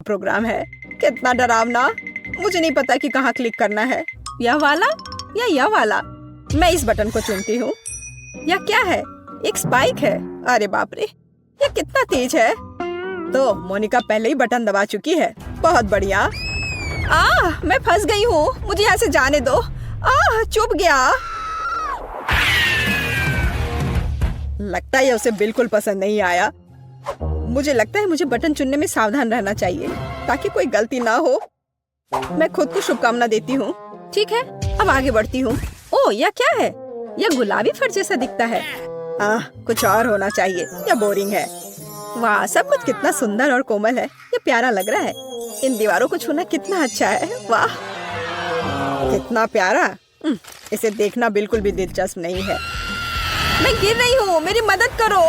Programme है। कितना डरावना। मुझे नहीं पता कि कहाँ क्लिक करना है, यह वाला या यह वाला। मैं इस बटन को चुनती हूँ। यह क्या है? एक स्पाइक है। अरे बाप रे, यह कितना तेज है। तो मोनिका पहले ही बटन दबा चुकी है। बहुत बढ़िया। मैं फंस गई हूँ, मुझे यहाँ से जाने दो। चुभ गया। लगता है उसे बिल्कुल पसंद नहीं आया। मुझे लगता है मुझे बटन चुनने में सावधान रहना चाहिए ताकि कोई गलती ना हो। मैं खुद को शुभकामना देती हूँ। ठीक है, अब आगे बढ़ती हूँ। ओह, यह क्या है? यह गुलाबी फर जैसा दिखता है। कुछ और होना चाहिए, यह बोरिंग है। वाह, सब कुछ कितना सुंदर और कोमल है। ये प्यारा लग रहा है। इन दीवारों को छूना कितना अच्छा है। वाह, कितना प्यारा। इसे देखना बिल्कुल भी दिलचस्प नहीं है। मैं गिर रही हूँ, मेरी मदद करो।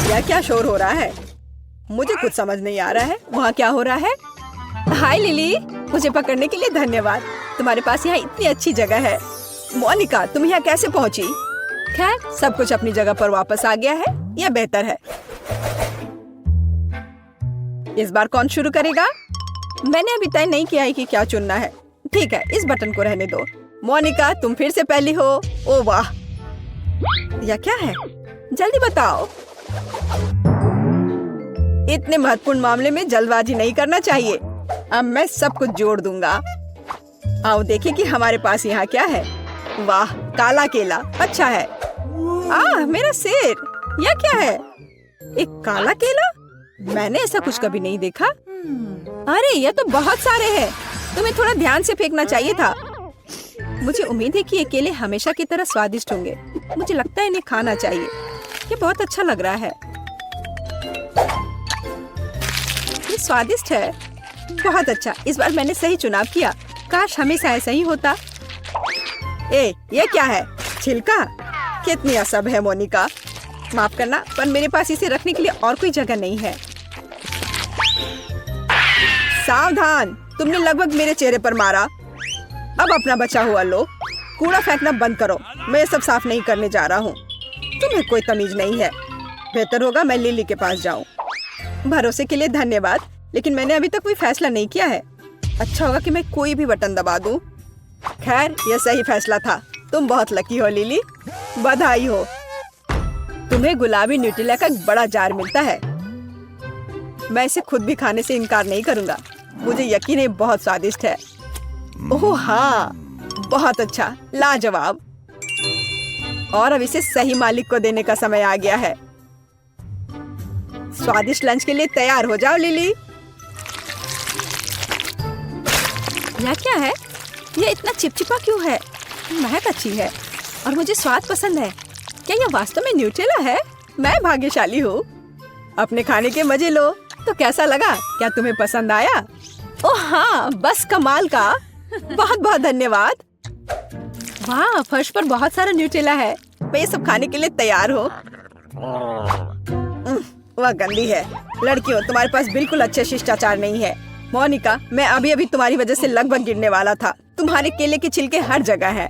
यह क्या शोर हो रहा है? मुझे कुछ समझ नहीं आ रहा है। वहाँ क्या हो रहा है? हाय लिली, मुझे पकड़ने के लिए धन्यवाद। तुम्हारे पास यहाँ इतनी अच्छी जगह है। मोनिका, तुम यहाँ कैसे पहुँची? खैर, सब कुछ अपनी जगह पर वापस आ गया है। यह बेहतर है। इस बार कौन शुरू करेगा? मैंने अभी तय नहीं किया है कि क्या चुनना है। ठीक है, इस बटन को रहने दो। मोनिका, तुम फिर से पहली हो। ओ वाह, यह क्या है? जल्दी बताओ। इतने महत्वपूर्ण मामले में जल्दबाजी नहीं करना चाहिए। अब मैं सब कुछ जोड़ दूंगा। आओ देखें कि हमारे पास यहाँ क्या है। वाह, काला केला अच्छा है। मेरा सिर। यह क्या है? एक काला केला? मैंने ऐसा कुछ कभी नहीं देखा। अरे, यह तो बहुत सारे हैं। तुम्हें थोड़ा ध्यान से फेंकना चाहिए था। मुझे उम्मीद है कि ये केले हमेशा की तरह स्वादिष्ट होंगे। मुझे लगता है इन्हें खाना चाहिए। ये बहुत अच्छा लग रहा है। ये स्वादिष्ट है। बहुत अच्छा, इस बार मैंने सही चुनाव किया। काश हमेशा ऐसा ही होता। ये क्या है? छिलका? कितनी असभ है मोनिका। माफ करना, पर मेरे पास इसे रखने के लिए और कोई जगह नहीं है। सावधान, तुमने लगभग मेरे चेहरे पर मारा। अब अपना बचा हुआ लो। कूड़ा फेंकना बंद करो। मैं ये सब साफ नहीं करने जा रहा हूँ। तुम्हें कोई तमीज नहीं है। बेहतर होगा मैं लिली के पास जाऊँ। भरोसे के लिए धन्यवाद, लेकिन मैंने अभी तक कोई फैसला नहीं किया है। अच्छा होगा कि मैं कोई भी बटन दबा दूं। खैर, यह सही फैसला था। तुम बहुत लकी हो लिली। बधाई हो। तुम्हें गुलाबी न्यूट्रेला का एक बड़ा जार मिलता है। मैं इसे खुद भी खाने से इनकार नहीं करूंगा। मुझे यकीन है बहुत स्वादिष्ट है। ओह हाँ, बहुत अच्छा, लाजवाब। और अब इसे सही मालिक को देने का समय आ गया है। स्वादिष्ट लंच के लिए तैयार हो जाओ लिली। यह क्या है? यह इतना चिपचिपा क्यों है? महक अच्छी है और मुझे स्वाद पसंद है। क्या यह वास्तव में न्यूट्रेला है? मैं भाग्यशाली हूँ। अपने खाने के मजे लो। तो कैसा लगा? क्या तुम्हें पसंद आया? ओह हाँ, बस कमाल का। बहुत बहुत धन्यवाद। वाह, फर्श पर बहुत सारा न्यूट्रेला है। मैं ये सब खाने के लिए तैयार हूँ। वह गंदी है। लड़कियों, तुम्हारे पास बिल्कुल अच्छे शिष्टाचार नहीं है। मोनिका, मैं अभी अभी तुम्हारी वजह से लगभग गिरने वाला था। तुम्हारे केले के छिलके हर जगह हैं।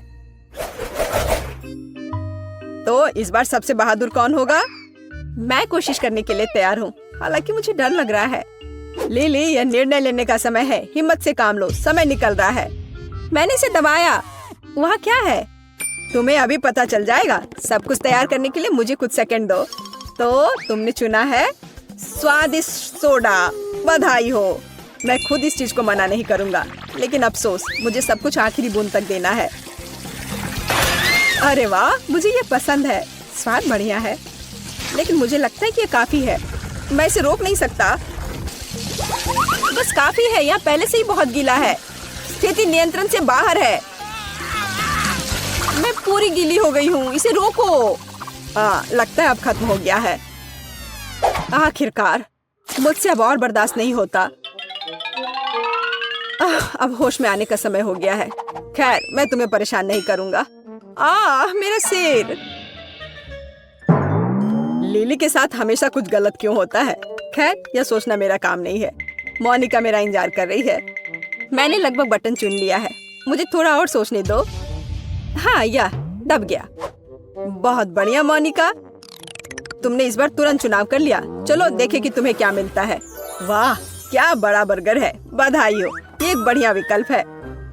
तो इस बार सबसे बहादुर कौन होगा? मैं कोशिश करने के लिए तैयार हूँ, हालांकि मुझे डर लग रहा है। लिली, यह निर्णय लेने का समय है। हिम्मत से काम लो, समय निकल रहा है। मैंने इसे दबाया। वहाँ क्या है? तुम्हें अभी पता चल जाएगा। सब कुछ तैयार करने के लिए मुझे कुछ सेकंड दो। तो तुमने चुना है स्वादिष्ट सोडा। बधाई हो। मैं खुद इस चीज को मना नहीं करूंगा, लेकिन अफसोस, मुझे सब कुछ आखिरी बूंद तक देना है। अरे वाह, मुझे ये पसंद है। स्वाद बढ़िया है, लेकिन मुझे लगता है कि ये काफी है। मैं इसे रोक नहीं सकता। बस काफी है। यहाँ पहले से ही बहुत गीला है। स्थिति नियंत्रण से बाहर है। मैं पूरी गीली हो गई हूँ। इसे रोको। लगता है अब खत्म हो गया है। आखिरकार, मुझसे अब और बर्दाश्त नहीं होता। अब होश में आने का समय हो गया है। खैर, मैं तुम्हें परेशान नहीं करूंगा। मेरा सिर। लिली के साथ हमेशा कुछ गलत क्यों होता है? खैर, यह सोचना मेरा काम नहीं है। मोनिका मेरा इंतजार कर रही है। मैंने लगभग बटन चुन लिया है। मुझे थोड़ा और सोचने दो। हाँ, यह दब गया। बहुत बढ़िया मोनिका, तुमने इस बार तुरंत चुनाव कर लिया। चलो देखें कि तुम्हें क्या मिलता है। वाह, क्या बड़ा बर्गर है। बधाई हो, ये एक बढ़िया विकल्प है।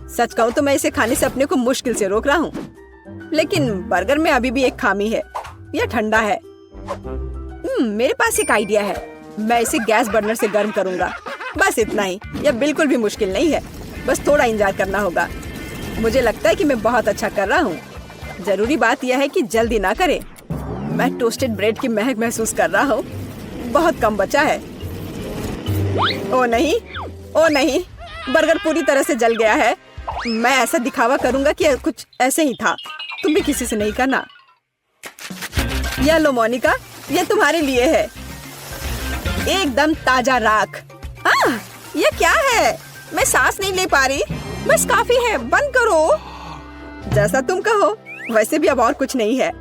सच कहूँ तो मैं इसे खाने से अपने को मुश्किल से रोक रहा हूँ, लेकिन बर्गर में अभी भी एक खामी है, यह ठंडा है। मेरे पास एक आइडिया है, मैं इसे गैस बर्नर से गर्म करूँगा। बस इतना ही, यह बिल्कुल भी मुश्किल नहीं है, बस थोड़ा इंतजार करना होगा। मुझे लगता है कि मैं बहुत अच्छा कर रहा हूँ। जरूरी बात यह है कि जल्दी ना करें। मैं टोस्टेड ब्रेड की महक महसूस कर रहा हूँ। बहुत कम बचा है। ओ नहीं, ओ नहीं, बर्गर पूरी तरह से जल गया है। मैं ऐसा दिखावा करूंगा कि कुछ ऐसे ही था। तुम भी किसी से नहीं करना। यह लो मोनिका, यह तुम्हारे लिए है। एकदम ताजा राख। यह क्या है? मैं सांस नहीं ले पा रही। बस काफी है, बंद करो। जैसा तुम कहो, वैसे भी अब और कुछ नहीं है।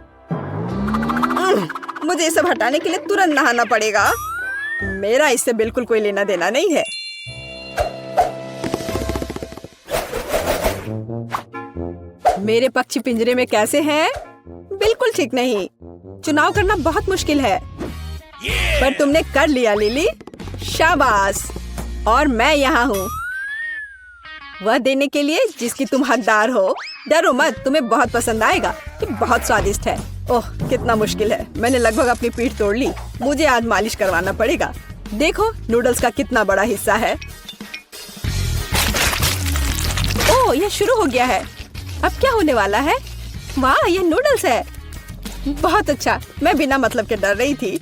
मुझे ये सब हटाने के लिए तुरंत नहाना पड़ेगा। मेरा इससे बिल्कुल कोई लेना देना नहीं है। मेरे पक्षी पिंजरे में कैसे हैं? बिल्कुल ठीक नहीं। चुनाव करना बहुत मुश्किल है, पर तुमने कर लिया लिली, शाबाश। और मैं यहाँ हूँ वह देने के लिए जिसकी तुम हकदार हो। डरो मत, तुम्हें बहुत पसंद आएगा। कि बहुत स्वादिष्ट है। ओह, कितना मुश्किल है। मैंने लगभग अपनी पीठ तोड़ ली। मुझे आज मालिश करवाना पड़ेगा। देखो, नूडल्स का कितना बड़ा हिस्सा है। ओह, यह शुरू हो गया है। अब क्या होने वाला है? वाह, यह नूडल्स है। बहुत अच्छा। मैं बिना मतलब के डर रही थी।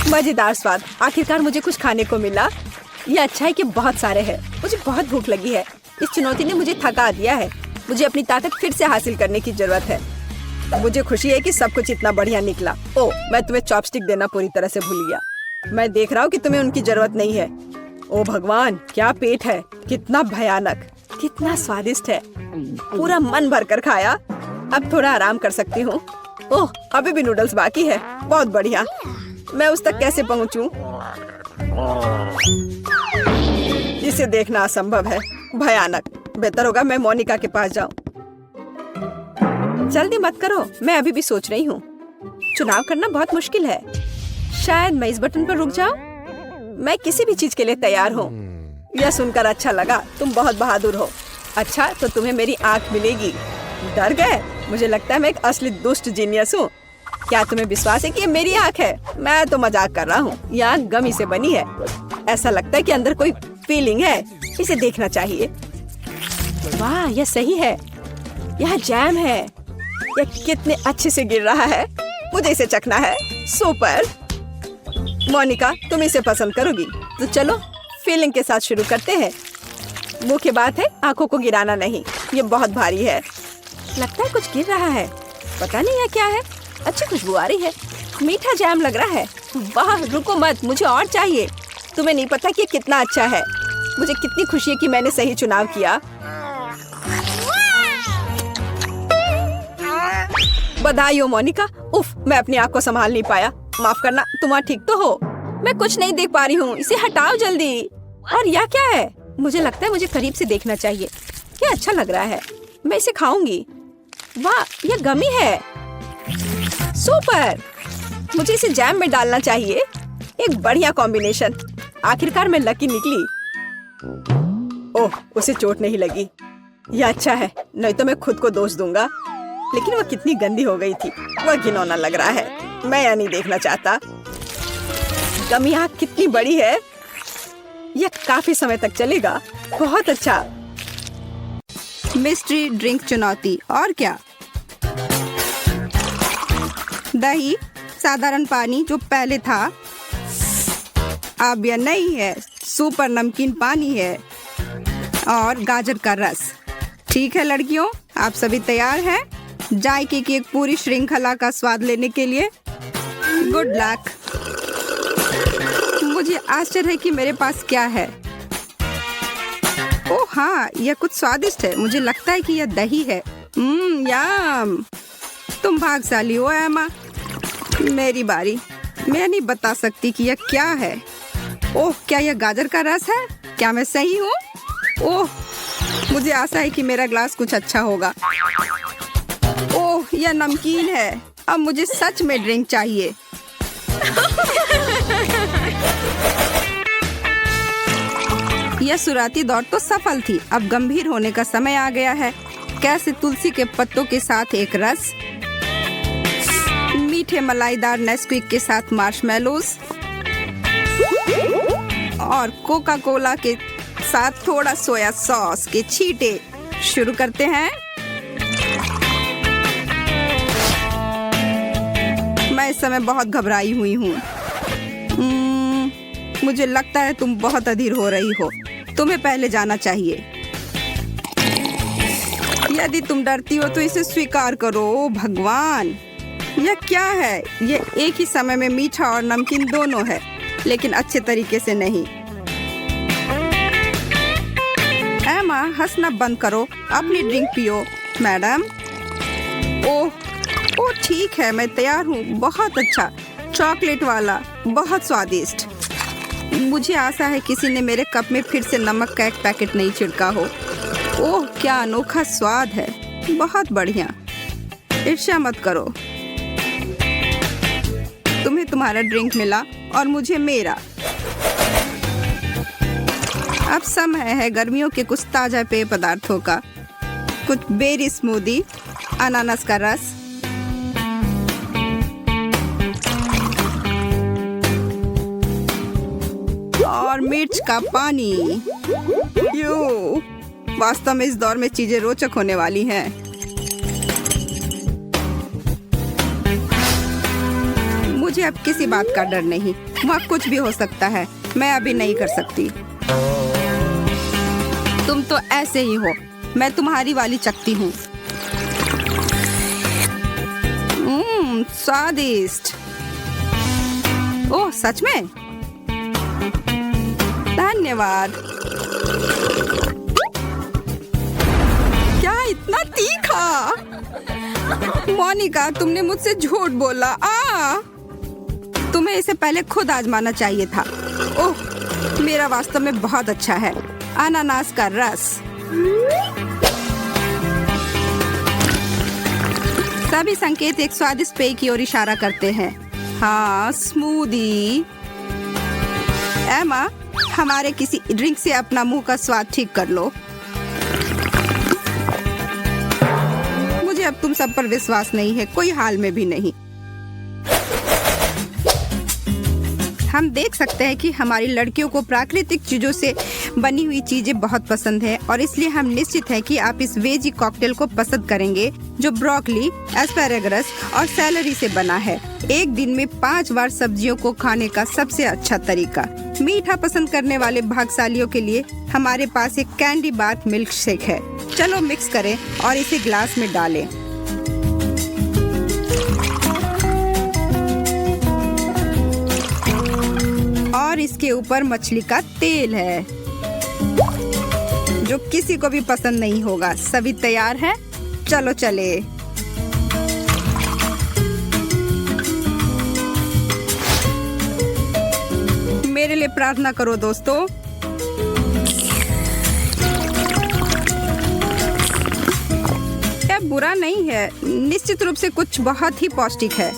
मजेदार स्वाद। आखिरकार मुझे कुछ खाने को मिला। यह अच्छा है कि बहुत सारे हैं। मुझे बहुत भूख लगी है। इस चुनौती ने मुझे थका दिया है। मुझे अपनी ताकत फिर से हासिल करने की जरूरत है। मुझे खुशी है कि सब कुछ इतना बढ़िया निकला। ओह, मैं तुम्हें चॉपस्टिक देना पूरी तरह से भूल गया। मैं देख रहा हूँ कि तुम्हें उनकी जरूरत नहीं है। ओह भगवान, क्या पेट है। कितना भयानक, कितना स्वादिष्ट है। पूरा मन भरकर खाया। अब थोड़ा आराम कर सकती हूँ। ओह, अभी भी नूडल्स बाकी है। बहुत बढ़िया। मैं उस तक कैसे पहुँचूं? इसे देखना असंभव है। भयानक। बेहतर होगा मैं मोनिका के पास जाऊं। जल्दी मत करो, मैं अभी भी सोच रही हूँ। चुनाव करना बहुत मुश्किल है। शायद मैं इस बटन पर रुक जाऊं। मैं किसी भी चीज के लिए तैयार हूँ। यह सुनकर अच्छा लगा। तुम बहुत बहादुर हो। अच्छा, तो तुम्हें मेरी आँख मिलेगी। डर गए? मुझे लगता है मैं एक असली दुष्ट जीनियस हूँ। क्या तुम्हें विश्वास है कि ये मेरी आँख है? मैं तो मजाक कर रहा हूँ। यह आँख गमी से बनी है। ऐसा लगता है कि अंदर कोई फीलिंग है। इसे देखना चाहिए। वाह, यह सही है। यह जैम है। यह कितने अच्छे से गिर रहा है। मुझे इसे चखना है। सुपर। मोनिका, तुम इसे पसंद करोगी। तो चलो फीलिंग के साथ शुरू करते हैं। मुख्य बात है आंखों को गिराना नहीं। ये बहुत भारी है। लगता है कुछ गिर रहा है। पता नहीं यह क्या है। अच्छी खुशबू आ रही है। मीठा जैम लग रहा है। वाह, रुको मत, मुझे और चाहिए। तुम्हें नहीं पता कि कितना अच्छा है। मुझे कितनी खुशी है कि मैंने सही चुनाव किया। बधाई हो मोनिका। उफ, मैं अपनी आँख को संभाल नहीं पाया। माफ करना। तुम वहाँ ठीक तो हो? मैं कुछ नहीं देख पा रही हूँ। इसे हटाओ जल्दी। और यह क्या है? मुझे लगता है मुझे करीब से देखना चाहिए। क्या अच्छा लग रहा है। मैं इसे खाऊंगी। वाह, यह गमी है। सुपर। मुझे इसे जैम में डालना चाहिए। एक बढ़िया कॉम्बिनेशन। आखिरकार मैं लकी निकली। ओह, उसे चोट नहीं लगी। यह अच्छा है, नहीं तो मैं खुद को दोष दूंगा। लेकिन वह कितनी गंदी हो गई थी। वह घिनौना लग रहा है। मैं यह नहीं देखना चाहता। गमी आँख कितनी बड़ी है। यह काफी समय तक चलेगा। बहुत अच्छा। मिस्ट्री ड्रिंक चुनौती। और क्या? दही, साधारण पानी जो पहले था, अब यह नहीं है। सुपर नमकीन पानी है और गाजर का रस। ठीक है लड़कियों, आप सभी तैयार हैं जायके की एक पूरी श्रृंखला का स्वाद लेने के लिए? Good luck. मुझे आश्चर्य है कि मेरे पास क्या है। ओह हाँ, यह कुछ स्वादिष्ट है। मुझे लगता है कि यह दही है। यम। तुम भाग्यशाली हो एमा। मेरी बारी। मैं नहीं बता सकती कि यह क्या है। ओह, क्या यह गाजर का रस है? क्या मैं सही हूँ? ओह, मुझे आशा है कि मेरा ग्लास कुछ अच्छा होगा। ओह, यह नमकीन है। अब मुझे सच में ड्रिंक चाहिए। यह शुरुआती दौर तो सफल थी, अब गंभीर होने का समय आ गया है। कैसे तुलसी के पत्तों के साथ एक रस, मीठे मलाईदार नेस्क्विक के साथ मार्शमेलोज और कोका कोला के साथ थोड़ा सोया सॉस के छींटे। शुरू करते हैं। मैं इस समय बहुत घबराई हुई हूँ। मुझे लगता है तुम बहुत अधीर हो रही हो। तुम्हें पहले जाना चाहिए। यदि तुम डरती हो तो इसे स्वीकार करो। ओ भगवान, यह क्या है? यह एक ही समय में मीठा और नमकीन दोनों है, लेकिन अच्छे तरीके से नहीं। एमा, हंसना बंद करो, अपनी ड्रिंक पियो। मैडम, ओह ठीक है, मैं तैयार हूँ। बहुत अच्छा, चॉकलेट वाला, बहुत स्वादिष्ट। मुझे आशा है किसी ने मेरे कप में फिर से नमक का एक पैकेट नहीं छिड़का हो। ओह, क्या अनोखा स्वाद है, बहुत बढ़िया। ईर्ष्या मत करो, तुम्हें तुम्हारा ड्रिंक मिला और मुझे मेरा। अब समय है गर्मियों के कुछ ताजा पेय पदार्थों का। कुछ बेरी स्मूदी, अनानास का रस, और मिर्च का पानी। यो, वास्तव में इस दौर में चीजें रोचक होने वाली हैं। मुझे अब किसी बात का डर नहीं। वहाँ कुछ भी हो सकता है, मैं अभी नहीं कर सकती। तुम तो ऐसे ही हो, मैं तुम्हारी वाली चकती हूँ। स्वादिष्ट। ओह, सच में? धन्यवाद। क्या इतना तीखा? मोनिका, तुमने मुझसे झूठ बोला। तुम्हें इसे पहले खुद आजमाना चाहिए था। ओह, मेरा वास्तव में बहुत अच्छा है। अनानास का रस। सभी संकेत एक स्वादिष्ट पेय की ओर इशारा करते हैं। हाँ, स्मूदी। एमा, हमारे किसी ड्रिंक से अपना मुंह का स्वाद ठीक कर लो। मुझे अब तुम सब पर विश्वास नहीं है, कोई हाल में भी नहीं। हम देख सकते हैं कि हमारी लड़कियों को प्राकृतिक चीजों से बनी हुई चीजें बहुत पसंद है, और इसलिए हम निश्चित हैं कि आप इस वेजी कॉकटेल को पसंद करेंगे, जो ब्रोकली, एस्पैरागस और सैलरी से बना है। एक दिन में 5 बार सब्जियों को खाने का सबसे अच्छा तरीका। मीठा पसंद करने वाले भाग्यशालियों के लिए हमारे पास एक कैंडी बार मिल्क शेक है। चलो मिक्स करें और इसे ग्लास में डालें। और इसके ऊपर मछली का तेल है, जो किसी को भी पसंद नहीं होगा। सभी तैयार हैं? चलो चले। मेरे लिए प्रार्थना करो दोस्तों। यह बुरा नहीं है, निश्चित रूप से कुछ बहुत ही पौष्टिक है।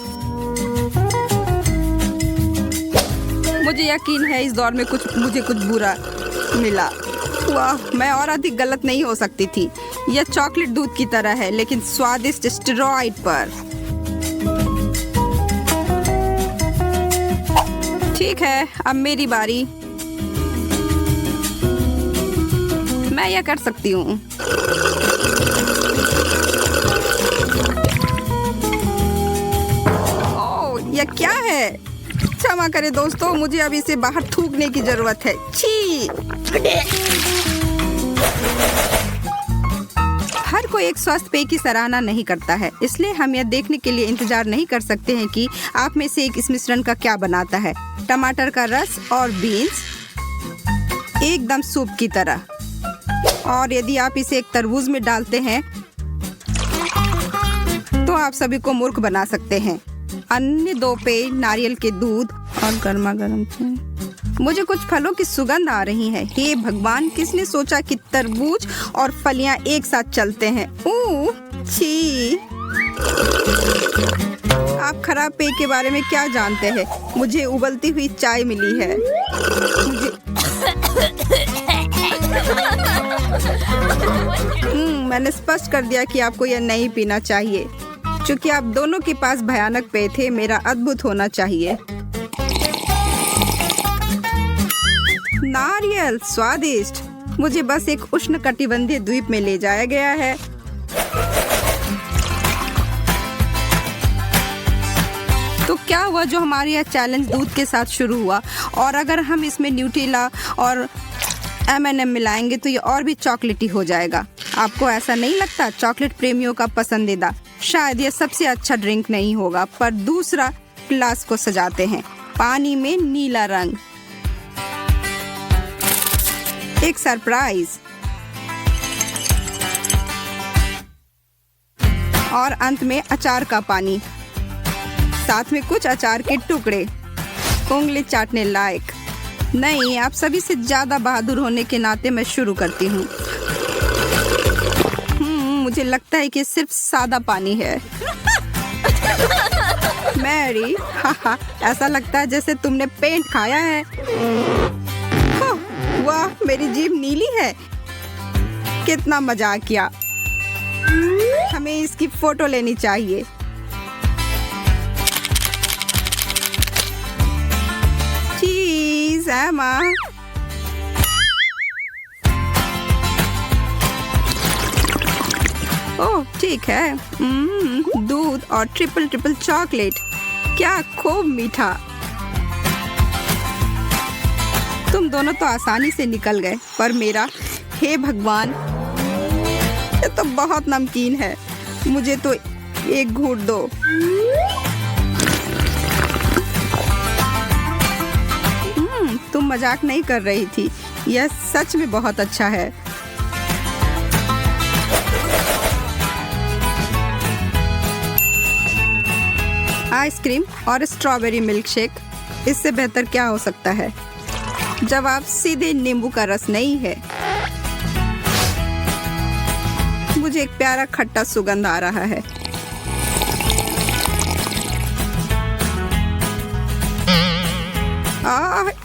मुझे यकीन है इस दौर में मुझे कुछ बुरा मिला। वाह, मैं और अधिक गलत नहीं हो सकती थी। यह चॉकलेट दूध की तरह है, लेकिन स्वादिष्ट स्टेरॉइड पर। ठीक है, अब मेरी बारी। मैं यह कर सकती हूँ। ओह, यह क्या है? क्षमा करें दोस्तों, मुझे अब इसे बाहर थूकने की जरूरत है। छी! हर कोई एक स्वस्थ पेय की सराहना नहीं करता है, इसलिए हम यह देखने के लिए इंतजार नहीं कर सकते हैं कि आप में से एक इस मिश्रण का क्या बनाता है। टमाटर का रस और बीन्स, एकदम सूप की तरह। और यदि आप इसे एक तरबूज में डालते हैं तो आप सभी को मूर्ख बना सकते हैं। अन्य 2 पेय नारियल के दूध और गर्मा गर्म चाय। मुझे कुछ फलों की सुगंध आ रही है। हे भगवान, किसने सोचा कि तरबूज और फलियां एक साथ चलते हैं? छी! आप खराब पेय के बारे में क्या जानते हैं? मुझे उबलती हुई चाय मिली है। मुझे मैंने स्पष्ट कर दिया कि आपको यह नहीं पीना चाहिए। क्योंकि आप दोनों के पास भयानक पेय थे, मेरा अद्भुत होना चाहिए। नारियल स्वादिष्ट। मुझे बस एक उष्णकटिबंधीय द्वीप में ले जाया गया है। तो क्या हुआ जो हमारे यह चैलेंज दूध के साथ शुरू हुआ, और अगर हम इसमें न्यूट्रेला और M&M मिलाएंगे तो ये और भी चॉकलेटी हो जाएगा। आपको ऐसा नहीं लगता? चॉकलेट प्रेमियों का पसंदीदा। शायद ये सबसे अच्छा ड्रिंक नहीं होगा, पर दूसरा ग्लास को सजाते हैं। पानी में नीला रंग, एक सरप्राइज, और अंत में अचार का पानी, साथ में कुछ अचार के टुकड़े, उंगली चाटने लायक। नहीं, आप सभी से ज्यादा बहादुर होने के नाते मैं शुरू करती हूँ। मुझे लगता है कि सिर्फ सादा पानी है। मैरी, ऐसा लगता है जैसे तुमने पेंट खाया है। वाह, मेरी जीभ नीली है। कितना मजाक किया। हमें इसकी फोटो लेनी चाहिए। चीज एमा। ओह ठीक है। दूध और ट्रिपल चॉकलेट, क्या खूब मीठा। तुम दोनों तो आसानी से निकल गए, पर मेरा, हे भगवान, ये तो बहुत नमकीन है। मुझे तो एक घूंट दो। तुम मजाक नहीं कर रही थी, यह सच में बहुत अच्छा है। आइसक्रीम और स्ट्रॉबेरी मिल्क शेक, इससे बेहतर क्या हो सकता है जब आप सीधे नींबू का रस नहीं है। मुझे एक प्यारा खट्टा सुगंध आ रहा है।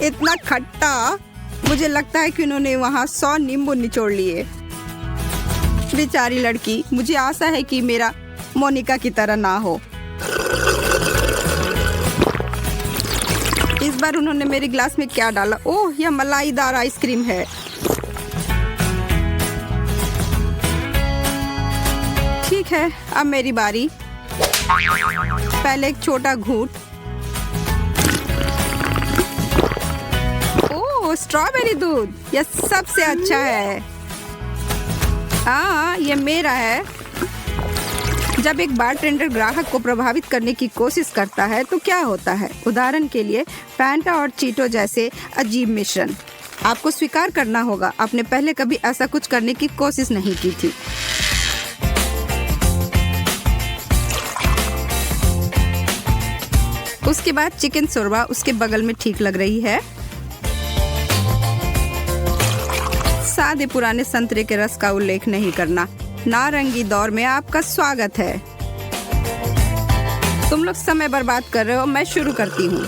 इतना खट्टा। मुझे लगता है कि उन्होंने वहाँ 100 नींबू निचोड़ लिए। बेचारी लड़की। मुझे आशा है कि मेरा मोनिका की तरह ना हो। इस बार उन्होंने मेरे ग्लास में क्या डाला? ओह, यह मलाईदार आइसक्रीम है। ठीक है, अब मेरी बारी। पहले एक छोटा घूंट। ओह, स्ट्रॉबेरी दूध, यह सबसे अच्छा है। हाँ, यह मेरा है। जब एक बारटेंडर ग्राहक को प्रभावित करने की कोशिश करता है तो क्या होता है? उदाहरण के लिए फैंटा और चीटो जैसे अजीब मिश्रण। आपको स्वीकार करना होगा, आपने पहले कभी ऐसा कुछ करने की कोशिश नहीं की थी। उसके बाद चिकन शोरबा उसके बगल में ठीक लग रही है। सादे पुराने संतरे के रस का उल्लेख नहीं करना। नारंगी दौर में आपका स्वागत है। तुम लोग समय बर्बाद कर रहे हो, मैं शुरू करती हूँ।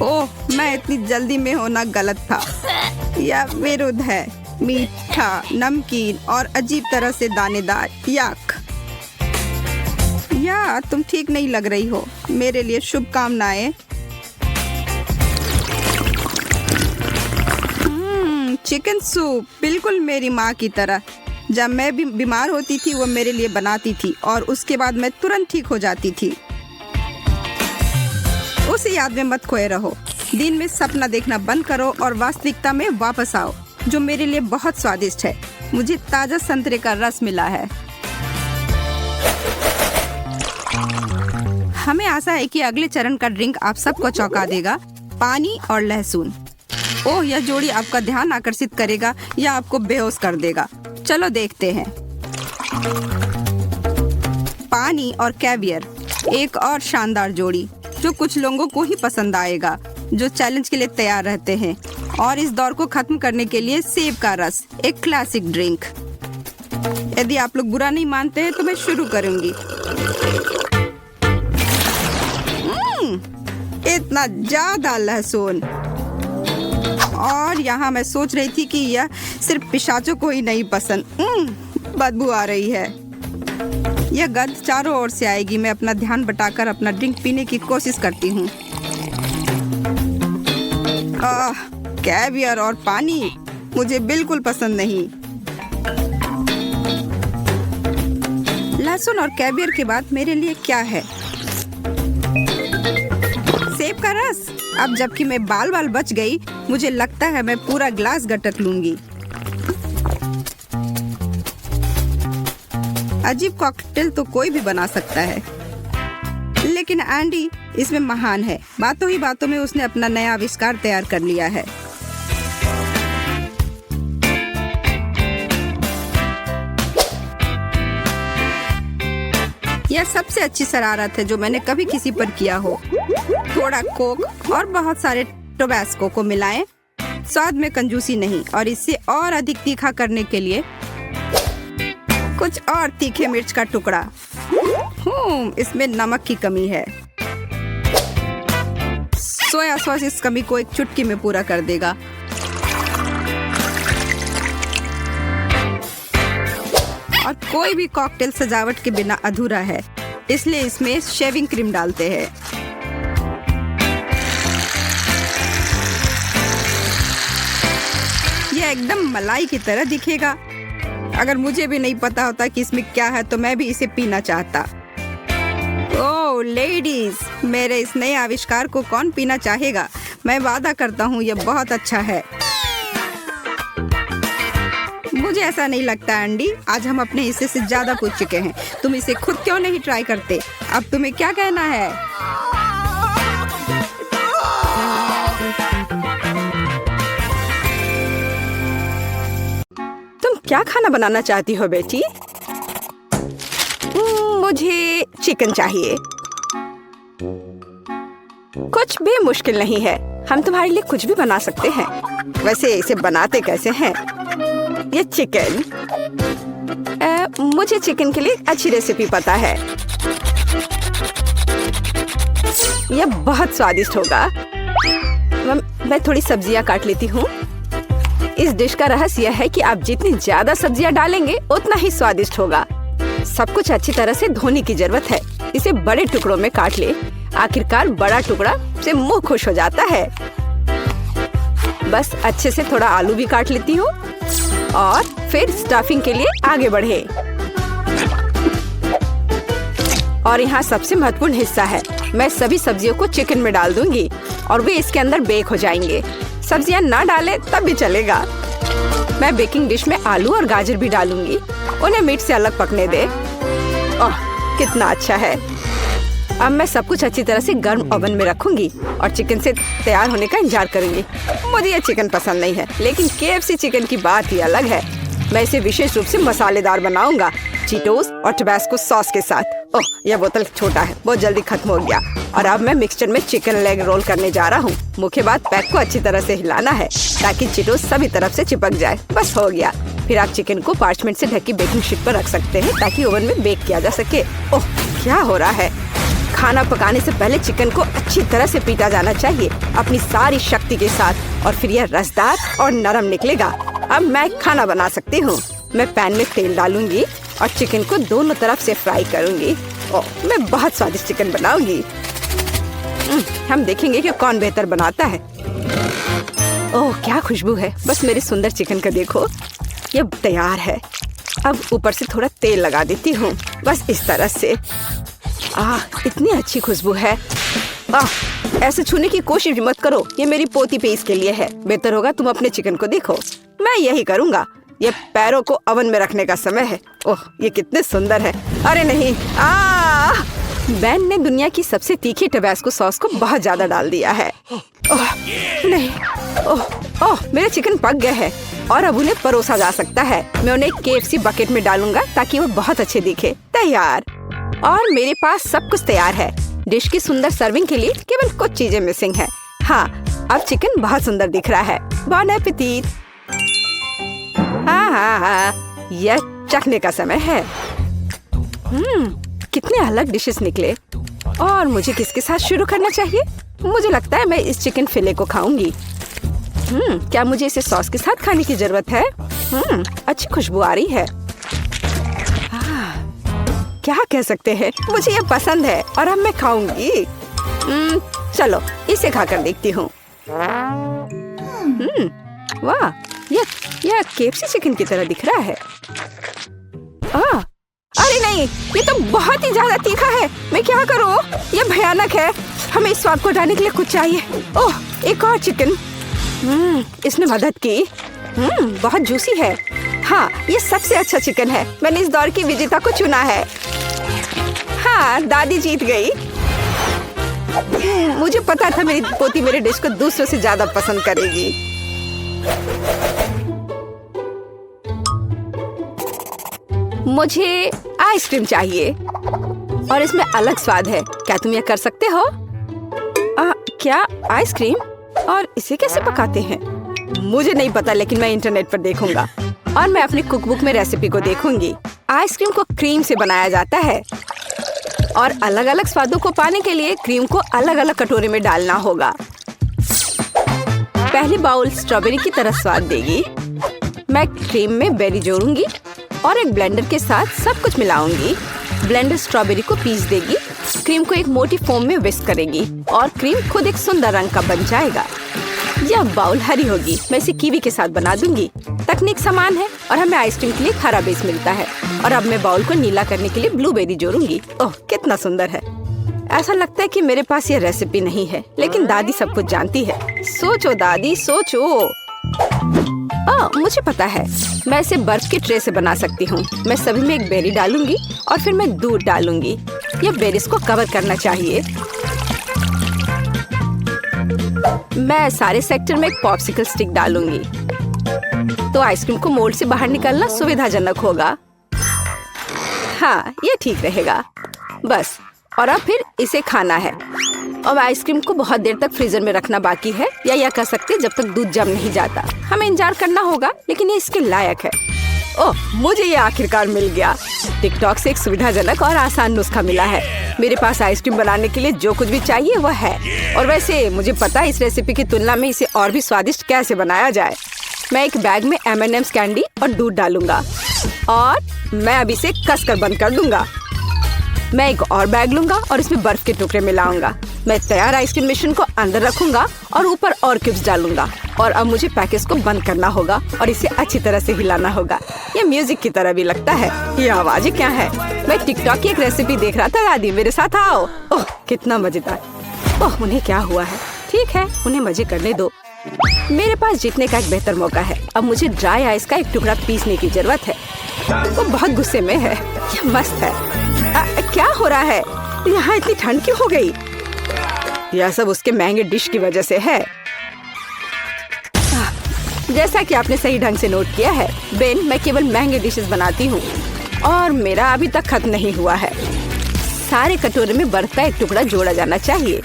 ओह, मैं इतनी जल्दी में होना गलत था। यह विरुद्ध है। मीठा, नमकीन और अजीब तरह से दानेदार। याक, या तुम ठीक नहीं लग रही हो। मेरे लिए शुभकामनाएं। चिकन सूप, बिल्कुल मेरी माँ की तरह। जब मैं भी बीमार होती थी वो मेरे लिए बनाती थी और उसके बाद मैं तुरंत ठीक हो जाती थी। उसे याद में मत खोए रहो। दिन में सपना देखना बंद करो और वास्तविकता में वापस आओ, जो मेरे लिए बहुत स्वादिष्ट है। मुझे ताजा संतरे का रस मिला है। हमें आशा है कि अगले चरण का ड्रिंक आप सबको चौंका देगा। पानी और लहसुन। ओह, यह जोड़ी आपका ध्यान आकर्षित करेगा या आपको बेहोश कर देगा। चलो देखते हैं। पानी और कैवियर, एक और शानदार जोड़ी जो कुछ लोगों को ही पसंद आएगा, जो चैलेंज के लिए तैयार रहते हैं। और इस दौर को खत्म करने के लिए सेब का रस, एक क्लासिक ड्रिंक। यदि आप लोग बुरा नहीं मानते हैं तो मैं शुरू करूंगी। इतना ज्यादा लहसुन। और यहाँ मैं सोच रही थी कि यह सिर्फ पिशाचों को ही नहीं पसंद। बदबू आ रही है। यह गंध चारों ओर से आएगी। मैं अपना ध्यान बटाकर अपना ड्रिंक पीने की कोशिश करती हूँ। कैवियर और पानी मुझे बिल्कुल पसंद नहीं। लहसुन और कैवियर के बाद मेरे लिए क्या है? सेब का रस। अब जबकि मैं बाल बाल बच गई, मुझे लगता है मैं पूरा ग्लास गटक लूंगी। अजीब कॉकटेल तो कोई भी बना सकता है, लेकिन एंडी इसमें महान है। बातों ही बातों में उसने अपना नया आविष्कार तैयार कर लिया है। यह सबसे अच्छी शरारत है जो मैंने कभी किसी पर किया हो। थोड़ा कोक और बहुत सारे टोबैस्को को मिलाएं। स्वाद में कंजूसी नहीं, और इसे और अधिक तीखा करने के लिए कुछ और तीखे मिर्च का टुकड़ा। इसमें नमक की कमी है। सोया सॉस इस कमी को एक चुटकी में पूरा कर देगा। और कोई भी कॉकटेल सजावट के बिना अधूरा है, इसलिए इसमें शेविंग क्रीम डालते हैं। यह एकदम मलाई की तरह दिखेगा। अगर मुझे भी नहीं पता होता कि इसमें क्या है तो मैं भी इसे पीना चाहता। ओह लेडीज, मेरे इस नए आविष्कार को कौन पीना चाहेगा? मैं वादा करता हूँ यह बहुत अच्छा है। मुझे ऐसा नहीं लगता एंडी, आज हम अपने हिस्से से ज्यादा पूछ चुके हैं। तुम इसे खुद क्यों नहीं ट्राई करते? अब तुम्हें क्या कहना है? तुम क्या खाना बनाना चाहती हो बेटी? मुझे चिकन चाहिए। कुछ भी मुश्किल नहीं है, हम तुम्हारे लिए कुछ भी बना सकते हैं। वैसे इसे बनाते कैसे हैं? ये चिकन, मुझे चिकन के लिए अच्छी रेसिपी पता है। यह बहुत स्वादिष्ट होगा। मैं थोड़ी सब्जियां काट लेती हूँ। इस डिश का रहस्य यह है कि आप जितनी ज्यादा सब्जियां डालेंगे उतना ही स्वादिष्ट होगा। सब कुछ अच्छी तरह से धोने की जरूरत है। इसे बड़े टुकड़ों में काट ले। आखिरकार बड़ा टुकड़ा से मुंह खुश हो जाता है। बस अच्छे से थोड़ा आलू भी काट लेती हूँ और फिर स्टफिंग के लिए आगे बढ़े। और यहाँ सबसे महत्वपूर्ण हिस्सा है, मैं सभी सब्जियों को चिकन में डाल दूंगी और वे इसके अंदर बेक हो जाएंगे। सब्जियां ना डालें तब भी चलेगा। मैं बेकिंग डिश में आलू और गाजर भी डालूंगी। उन्हें मीट से अलग पकने दे। ओह कितना अच्छा है। अब मैं सब कुछ अच्छी तरह से गर्म ओवन में रखूंगी और चिकन से तैयार होने का इंतजार करूंगी। मुझे ये चिकन पसंद नहीं है, लेकिन KFC चिकन की बात ही अलग है। मैं इसे विशेष रूप से मसालेदार बनाऊंगा, चीटोस और टबैस्को सॉस के साथ। ओह यह बोतल छोटा है, बहुत जल्दी खत्म हो गया। और अब मैं मिक्सचर में चिकन लेग रोल करने जा रहा हूँ। मुख्य बात पैक को अच्छी तरह से हिलाना है ताकि चीटोस सभी तरफ से चिपक जाए। बस हो गया। फिर आप चिकन को पार्चमेंट से ढकी बेकिंग शीट पर रख सकते हैं ताकि ओवन में बेक किया जा सके। ओह क्या हो रहा है? खाना पकाने से पहले चिकन को अच्छी तरह से पीटा जाना चाहिए अपनी सारी शक्ति के साथ, और फिर यह रसदार और नरम निकलेगा। अब मैं खाना बना सकती हूँ। मैं पैन में तेल डालूंगी और चिकन को दोनों तरफ से फ्राई करूंगी। ओह मैं बहुत स्वादिष्ट चिकन बनाऊंगी। हम देखेंगे कि कौन बेहतर बनाता है। ओह क्या खुशबू है। बस मेरे सुंदर चिकन का देखो, ये तैयार है। अब ऊपर से थोड़ा तेल लगा देती हूँ, बस इस तरह से। इतनी अच्छी खुशबू है। ऐसे छूने की कोशिश मत करो, ये मेरी पोती पे इसके लिए है। बेहतर होगा तुम अपने चिकन को देखो। मैं यही करूँगा। ये पैरों को ओवन में रखने का समय है। ओह ये कितने सुंदर है। अरे नहीं, बेन ने दुनिया की सबसे तीखी टबैस्को सॉस को बहुत ज्यादा डाल दिया है। ओह नहीं, ओह मेरे चिकन पक गए हैं और अब उन्हें परोसा जा सकता है। मैं उन्हें KFC बकेट में डालूंगा ताकि वो बहुत अच्छे दिखे। तैयार। और मेरे पास सब कुछ तैयार है। डिश की सुंदर सर्विंग के लिए केवल कुछ चीजें मिसिंग है। हाँ अब चिकन बहुत सुंदर दिख रहा है। बॉन एपेटिट। हाँ, यह चखने का समय है। कितने अलग डिशेस निकले। और मुझे किसके साथ शुरू करना चाहिए? मुझे लगता है मैं इस चिकन फिले को खाऊंगी। क्या मुझे इसे सॉस के साथ खाने की जरूरत है? अच्छी खुशबू आ रही है। क्या कह सकते हैं, मुझे ये पसंद है और अब मैं खाऊंगी। चलो इसे खाकर देखती हूँ। वाह, यह KFC चिकन की तरह दिख रहा है। अरे नहीं, ये तो बहुत ही ज्यादा तीखा है। मैं क्या करूँ, ये भयानक है। हमें इस स्वाद को हटाने के लिए कुछ चाहिए। ओह, एक और चिकन। इसने मदद की। बहुत जूसी है। हाँ, ये सबसे अच्छा चिकन है। मैंने इस दौर की विजेता को चुना है। हाँ, दादी जीत गई। मुझे पता था मेरी पोती मेरे डिश को दूसरों से ज्यादा पसंद करेगी। मुझे आइसक्रीम चाहिए और इसमें अलग स्वाद है। क्या तुम यह कर सकते हो? क्या आइसक्रीम? और इसे कैसे पकाते हैं? मुझे नहीं पता, लेकिन मैं इंटरनेट पर देखूंगा और मैं अपनी कुकबुक में रेसिपी को देखूंगी। आइसक्रीम को क्रीम से बनाया जाता है और अलग अलग स्वादों को पाने के लिए क्रीम को अलग अलग कटोरे में डालना होगा। पहली बाउल स्ट्रॉबेरी की तरह स्वाद देगी। मैं क्रीम में बेरी जोड़ूंगी और एक ब्लेंडर के साथ सब कुछ मिलाऊंगी। ब्लेंडर स्ट्रॉबेरी को पीस देगी, क्रीम को एक मोटी फोम में विस्क करेगी और क्रीम खुद एक सुंदर रंग का बन जाएगा। यह बाउल हरी होगी। मैं इसे कीवी के साथ बना दूंगी। तकनीक समान है और हमें आइसक्रीम के लिए हरा बेस मिलता है। और अब मैं बाउल को नीला करने के लिए ब्लूबेरी जोड़ूंगी। ओह, कितना सुंदर है। ऐसा लगता है कि मेरे पास ये रेसिपी नहीं है, लेकिन दादी सब कुछ जानती है। सोचो दादी, सोचो। मुझे पता है, मैं इसे बर्फ के ट्रे से बना सकती हूँ। मैं सभी में एक बेरी डालूंगी और फिर मैं दूध डालूंगी। ये बेरीज को कवर करना चाहिए। मैं सारे सेक्टर में एक पॉप्सिकल स्टिक डालूंगी तो आइसक्रीम को मोल्ड से बाहर निकालना सुविधाजनक होगा। हाँ, ये ठीक रहेगा। बस, और अब फिर इसे खाना है। अब आइसक्रीम को बहुत देर तक फ्रीजर में रखना बाकी है, या यह कह सकते हैं जब तक दूध जम नहीं जाता। हमें इंतजार करना होगा, लेकिन ये इसके लायक है। ओह, मुझे ये आखिरकार मिल गया। टिकटॉक से एक सुविधाजनक और आसान नुस्खा मिला है। मेरे पास आइसक्रीम बनाने के लिए जो कुछ भी चाहिए वह है। और वैसे मुझे पता है इस रेसिपी की तुलना में इसे और भी स्वादिष्ट कैसे बनाया जाए। मैं एक बैग में M&M's कैंडी और दूध डालूंगा और मैं अब इसे कसकर बंद कर दूंगा। मैं एक और बैग लूंगा और इसमें बर्फ के टुकड़े मिलाऊंगा। मैं तैयार आइसक्रीम मिश्रण को अंदर रखूंगा और ऊपर और क्यूब्स डालूंगा। और अब मुझे पैकेज को बंद करना होगा और इसे अच्छी तरह से हिलाना होगा। ये म्यूजिक की तरह भी लगता है। ये आवाजें क्या है? मैं टिकटॉक की एक रेसिपी देख रहा था। दादी, मेरे साथ आओ। ओह, कितना मजेदार। ओह, उन्हें क्या हुआ है? ठीक है, उन्हें मजे करने दो। मेरे पास जीतने का एक बेहतर मौका है। अब मुझे ड्राई आइस का एक टुकड़ा पीसने की जरूरत है। वो बहुत गुस्से में है। ये मस्त है। क्या हो रहा है? यहाँ इतनी ठंड क्यों हो गई? यह सब उसके महंगे डिश की वजह से है। जैसा कि आपने सही ढंग से नोट किया है बेन, मैं केवल महंगे डिशेस बनाती हूँ और मेरा अभी तक खत्म नहीं हुआ है। सारे कटोरे में बर्फ का एक टुकड़ा जोड़ा जाना चाहिए।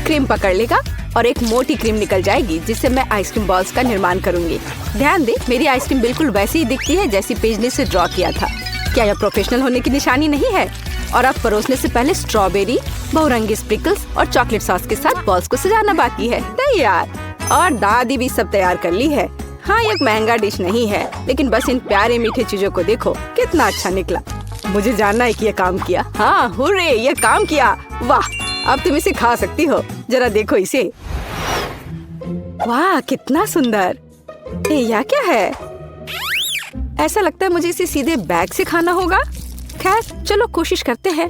क्रीम पकड़ लेगा और एक मोटी क्रीम निकल जाएगी, जिससे मैं आइसक्रीम बॉल्स का निर्माण करूंगी। ध्यान दे, मेरी आइसक्रीम बिल्कुल वैसी ही दिखती है जैसी पेज ने से ड्रॉ किया था। क्या यह प्रोफेशनल होने की निशानी नहीं है? और अब परोसने से पहले स्ट्रॉबेरी, बहुरंगी स्प्रिंकल्स और चॉकलेट सॉस के साथ बॉल्स को सजाना बाकी है। तैयार। और दादी भी सब तैयार कर ली है। हाँ, ये एक महंगा डिश नहीं है, लेकिन बस इन प्यारे मीठे चीजों को देखो, कितना अच्छा निकला। मुझे जानना है कि ये काम किया। हाँ, हुर्रे, ये काम किया। वाह, अब तुम इसे खा सकती हो। जरा देखो इसे। वाह, कितना सुंदर। यह क्या है? ऐसा लगता है मुझे इसे सीधे बैग से खाना होगा। खैर, चलो कोशिश करते हैं।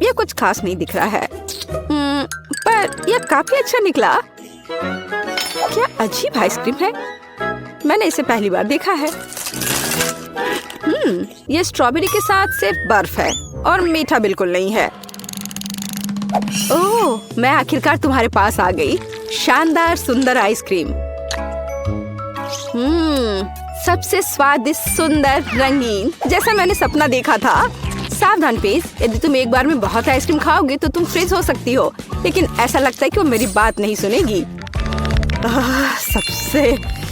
यह कुछ खास नहीं दिख रहा है, पर यह काफी अच्छा निकला। क्या अजीब आइसक्रीम है। मैंने इसे पहली बार देखा है। यह स्ट्रॉबेरी के साथ सिर्फ बर्फ है और मीठा बिल्कुल नहीं है। ओह, मैं आखिरकार तुम्हारे पास आ गई। शानदार सुंदर आइसक्रीम। सबसे स्वादिष्ट, सुंदर, रंगीन, जैसा मैंने सपना देखा था। सावधान पेज, यदि तुम एक बार में बहुत आइसक्रीम खाओगे तो तुम फ्रीज हो सकती हो। लेकिन ऐसा लगता है कि वो मेरी बात नहीं सुनेगी।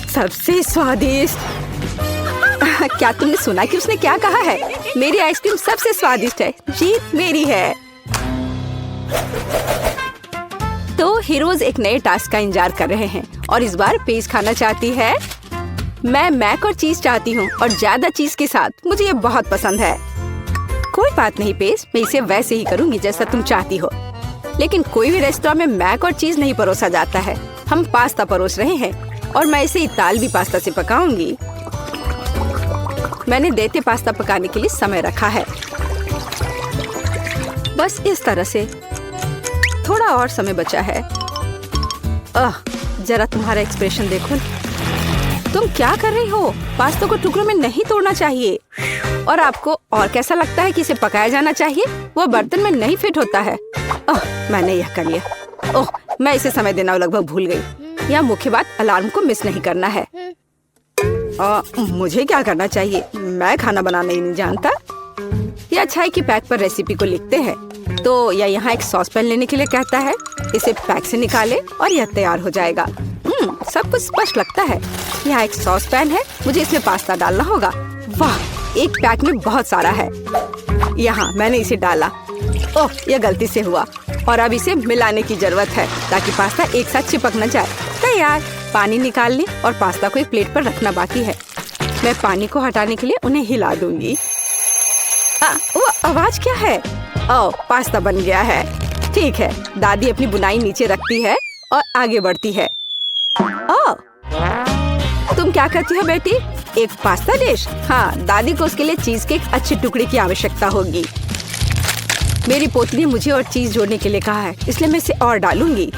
सबसे स्वादिष्ट। क्या तुमने सुना कि उसने क्या कहा है? मेरी आइसक्रीम सबसे स्वादिष्ट है। जीत मेरी है। तो हीरोज एक नए टास्क का इंतजार कर रहे हैं और इस बार पेज खाना चाहती है। मैं मैक और चीज चाहती हूँ और ज्यादा चीज के साथ। मुझे ये बहुत पसंद है। कोई बात नहीं पेज, मैं इसे वैसे ही करूँगी जैसा तुम चाहती हो। लेकिन कोई भी रेस्टोरेंट में मैक और चीज नहीं परोसा जाता है। हम पास्ता परोस रहे हैं और मैं इसे इतालवी पास्ता से पकाऊंगी। मैंने देते पास्ता पकाने के लिए समय रखा है, बस इस तरह से। थोड़ा और समय बचा है। जरा तुम्हारा एक्सप्रेशन देखो। तुम क्या कर रही हो? पास्ता को टुकड़ों में नहीं तोड़ना चाहिए। और आपको और कैसा लगता है कि इसे पकाया जाना चाहिए? वो बर्तन में नहीं फिट होता है। मैंने यह कर लिया। मैं इसे समय देना लगभग भूल गई। यह मुख्य बात, अलार्म को मिस नहीं करना है। मुझे क्या करना चाहिए? मैं खाना बनाना ही नहीं जानता। यह अच्छा है कि पैक पर रेसिपी को लिखते हैं। तो यह यहाँ एक सॉस पैन लेने के लिए कहता है। इसे पैक से निकाले और यह तैयार हो जाएगा। सब कुछ स्पष्ट लगता है। यहाँ एक सॉस पैन है, मुझे इसमें पास्ता डालना होगा। वाह, एक पैक में बहुत सारा है। यहाँ मैंने इसे डाला। यह गलती से हुआ और अब इसे मिलाने की जरूरत है ताकि पास्ता एक साथ चिपक न जाए। तैयार। पानी निकाल लें और पास्ता को एक प्लेट पर रखना बाकी है। मैं पानी को हटाने के लिए उन्हें हिला दूंगी। वो आवाज क्या है? पास्ता बन गया है। ठीक है, दादी अपनी बुनाई नीचे रखती है और आगे बढ़ती है। तुम क्या करती हो बेटी? एक पास्ता डिश? हाँ, दादी को उसके लिए चीज के एक अच्छे टुकड़े की आवश्यकता होगी। मेरी पोती ने मुझे और चीज जोड़ने के लिए कहा है, इसलिए मैं इसे और डालूंगी।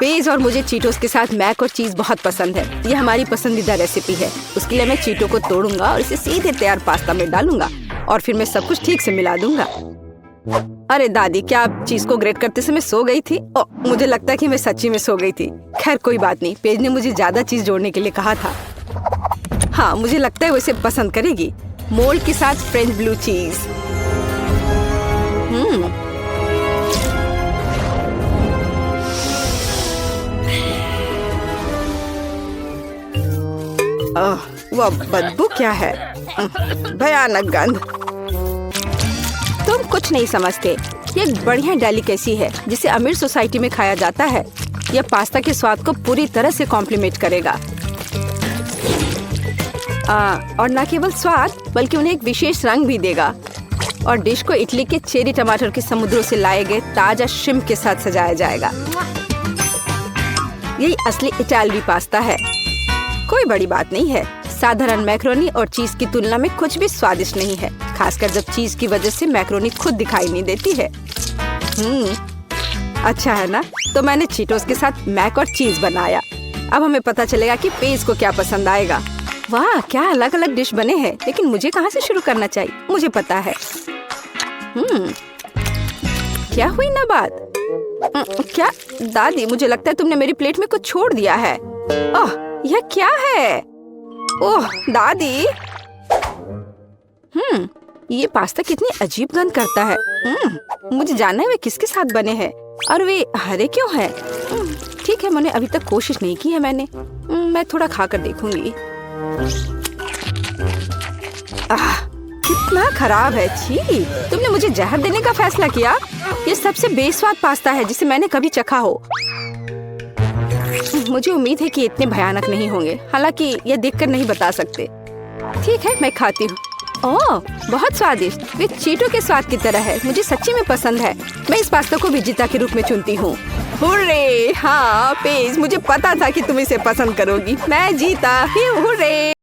पेज और मुझे चीटोस के साथ मैक और चीज बहुत पसंद है। यह हमारी पसंदीदा रेसिपी है। उसके लिए मैं चीटो को तोड़ूंगा और इसे सीधे तैयार पास्ता में डालूंगा और फिर मैं सब कुछ ठीक से मिला दूंगा। अरे दादी, क्या आप चीज को ग्रेट करते समय सो गई थी? मुझे लगता है कि मैं सच्ची में सो गई थी। खैर कोई बात नहीं, पेज ने मुझे ज्यादा चीज जोड़ने के लिए कहा था। हाँ, मुझे लगता है वो इसे पसंद करेगी। मोल्ड के साथ फ्रेंच ब्लू चीज। वह बदबू क्या है? भयानक गंध। तुम कुछ नहीं समझते। ये एक बढ़िया डेलिकेसी है जिसे अमीर सोसाइटी में खाया जाता है। यह पास्ता के स्वाद को पूरी तरह से कॉम्प्लीमेंट करेगा। और न केवल स्वाद बल्कि उन्हें एक विशेष रंग भी देगा। और डिश को इटली के चेरी टमाटर के समुद्रों से लाए गए ताजा श्रिम्प के साथ सजाया जाएगा। यही असली इटालवी पास्ता है। कोई बड़ी बात नहीं है। साधारण मैक्रोनी और चीज की तुलना में कुछ भी स्वादिष्ट नहीं है, खासकर जब चीज की वजह से मैक्रोनी खुद दिखाई नहीं देती है। अच्छा है ना? तो मैंने चीटोस के साथ मैक और चीज बनाया। अब हमें पता चलेगा कि पेज को क्या पसंद आएगा। वाह, क्या अलग अलग डिश बने हैं। लेकिन मुझे कहाँ से शुरू करना चाहिए? मुझे पता है। क्या हुई ना बात? क्या दादी, मुझे लगता है तुमने मेरी प्लेट में कुछ छोड़ दिया है। यह क्या है? ओह दादी, ये पास्ता कितनी अजीब गंध करता है। मुझे जानना है वे किसके साथ बने हैं और वे हरे क्यों हैं। ठीक है, मैंने अभी तक कोशिश नहीं की है। मैं थोड़ा खाकर देखूंगी। कितना खराब है। छी, तुमने मुझे जहर देने का फैसला किया। ये सबसे बेस्वाद पास्ता है जिसे मैंने कभी चखा हो। मुझे उम्मीद है कि इतने भयानक नहीं होंगे, हालांकि यह देखकर नहीं बता सकते। ठीक है, मैं खाती हूँ। बहुत स्वादिष्ट। वे चीटो के स्वाद की तरह है। मुझे सच्ची में पसंद है। मैं इस पास्ता को विजेता के रूप में चुनती हूँ। हुर्रे! हाँ पेज, मुझे पता था कि तुम इसे पसंद करोगी। मैं जीता। हुर्रे!